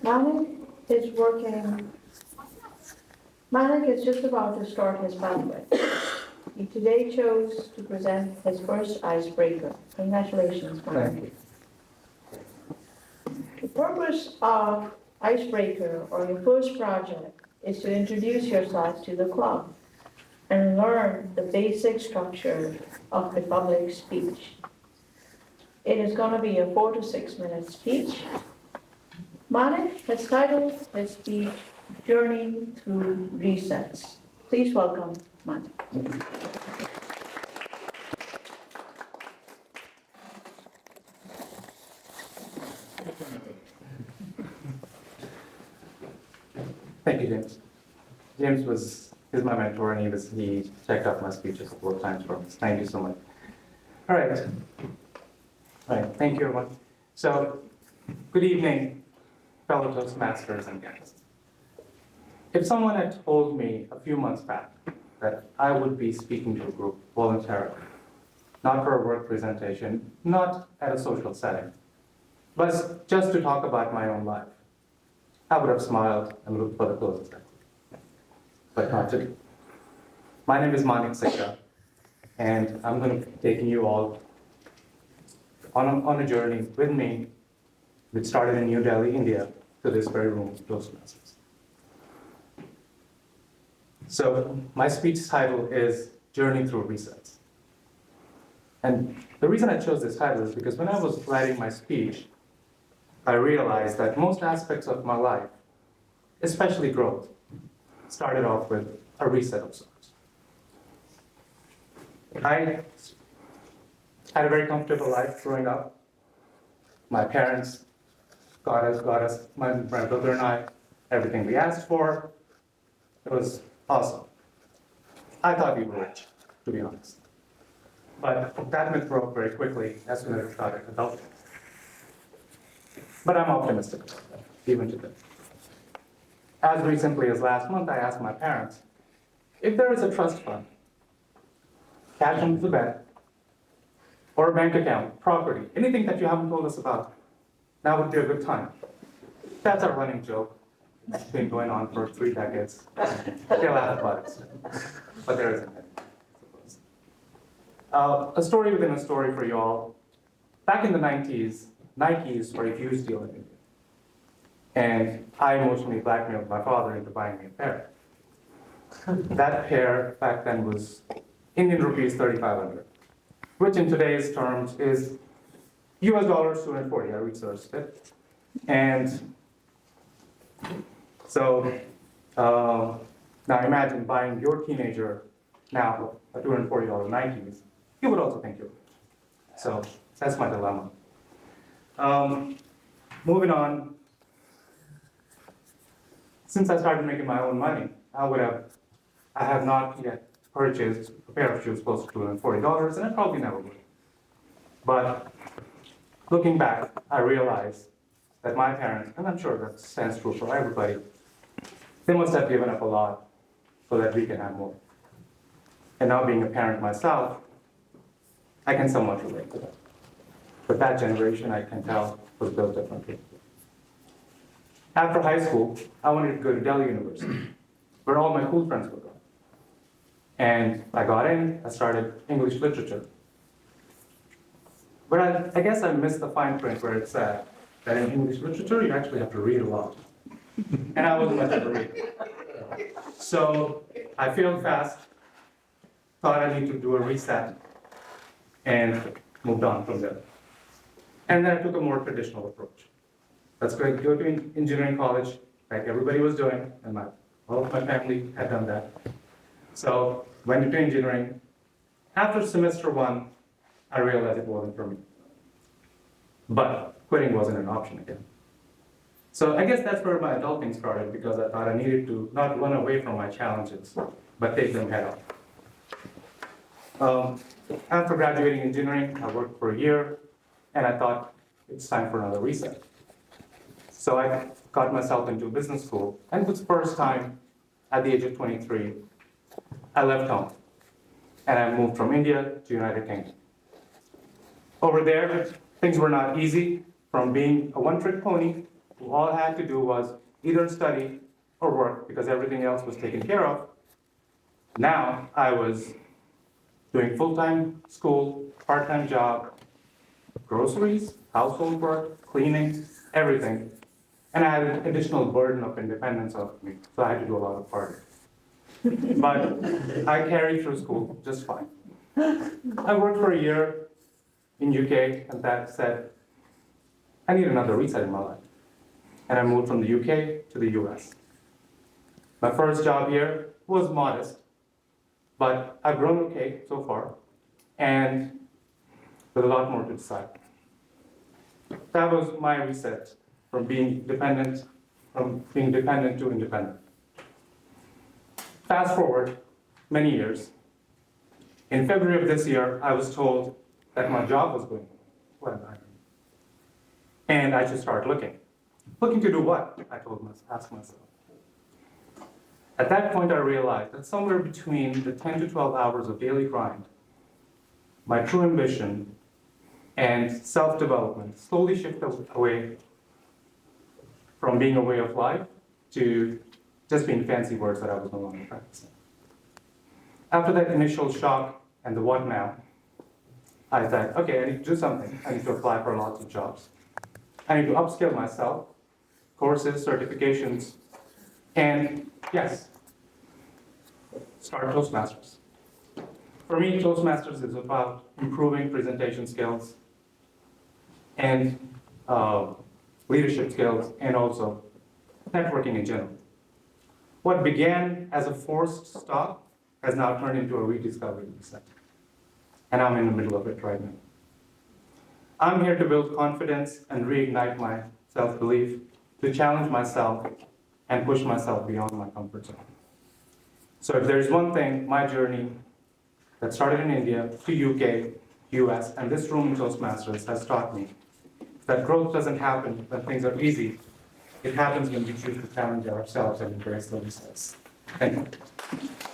Manik is working. Manik is just about to start his pathway. He today chose to present his first icebreaker. Congratulations, Manik. The purpose of Icebreaker or your first project is to introduce yourself to the club and learn the basic structure of the public speech. It is going to be a 4 to 6 minute speech. Manik has titled his speech Journey Through Resets. Please welcome Manik. Thank you, James. James is my mentor, and he checked out my speech a couple of times for us. Thank you so much. All right. Thank you, everyone. So, good evening, fellow Toastmasters and guests. If someone had told me a few months back that I would be speaking to a group voluntarily, not for a work presentation, not at a social setting, but just to talk about my own life, I would have smiled and looked for the closest exit. But not today. My name is Manik IceBreaker, and I'm going to be taking you all on a journey with me, which started in New Delhi, India, to this very room of Toastmasters. So my speech title is Journey Through Resets. And the reason I chose this title is because when I was writing my speech, I realized that most aspects of my life, especially growth, started off with a reset of sorts. I had a very comfortable life growing up. My parents got us, my brother and I, everything we asked for. It was awesome. I thought we were rich, to be honest. But that myth broke very quickly as soon as I started adulting. But I'm optimistic about that, even today. As recently as last month, I asked my parents, if there is a trust fund, cash under the bed, or a bank account, property, anything that you haven't told us about, now would be a good time. That's our running joke. It's been going on for 3 decades. They laugh about it, but there isn't any, I suppose. A story within a story for you all. Back in the 90s, Nikes were a huge deal in India. And I emotionally blackmailed my father into buying me a pair. That pair back then was Indian rupees 3,500, which in today's terms is US dollars 240. I researched it. And so now imagine buying your teenager now a $240 Nikes. You would also think you're rich. So that's my dilemma. Moving on. Since I started making my own money, I have not yet purchased a pair of shoes close to $240, and I probably never would. But looking back, I realized that my parents, and I'm sure that stands true for everybody, they must have given up a lot so that we can have more. And now being a parent myself, I can somewhat relate to that. But that generation, I can tell, was built differently. After high school, I wanted to go to Delhi University, where all my cool friends were going. And I got in, I started English literature. But I guess I missed the fine print where it said that in English literature, you actually have to read a lot. And I wasn't much of a reader. So I failed fast, thought I need to do a reset, and moved on from there. And then I took a more traditional approach. Let's go to engineering college, like everybody was doing, and all of my family had done that. So went into engineering. After semester 1, I realized it wasn't for me. But quitting wasn't an option again. So I guess that's where my adulting started, because I thought I needed to not run away from my challenges, but take them head on. After graduating engineering, I worked for a year, and I thought it's time for another reset. So I got myself into business school, and it was the first time at the age of 23, I left home, and I moved from India to United Kingdom. Over there, things were not easy, from being a one-trick pony who all I had to do was either study or work because everything else was taken care of. Now I was doing full-time school, part-time job, groceries, household work, cleaning, everything. And I had an additional burden of independence of me, so I had to do a lot of partying. But I carried through school just fine. I worked for a year in UK, and that said, I need another reset in my life. And I moved from the UK to the US. My first job here was modest, but I've grown okay so far, and with a lot more to decide. That was my reset from being dependent to independent. Fast forward many years. In February of this year, I was told that my job was going well, and I should start looking. Looking to do what? I asked myself. At that point, I realized that somewhere between the 10 to 12 hours of daily grind, my true ambition and self-development slowly shifted away from being a way of life to just being fancy words that I was no longer practicing. After that initial shock and the what now, I thought, okay, I need to do something. I need to apply for lots of jobs. I need to upskill myself, courses, certifications, and yes, start Toastmasters. For me, Toastmasters is about improving presentation skills and leadership skills, and also networking in general. What began as a forced stop has now turned into a rediscovery reset. And I'm in the middle of it right now. I'm here to build confidence and reignite my self-belief, to challenge myself and push myself beyond my comfort zone. So if there's one thing, my journey that started in India to UK, US, and this room in Toastmasters has taught me that growth doesn't happen when things are easy. It happens when we choose to challenge ourselves and embrace the results. Thank you.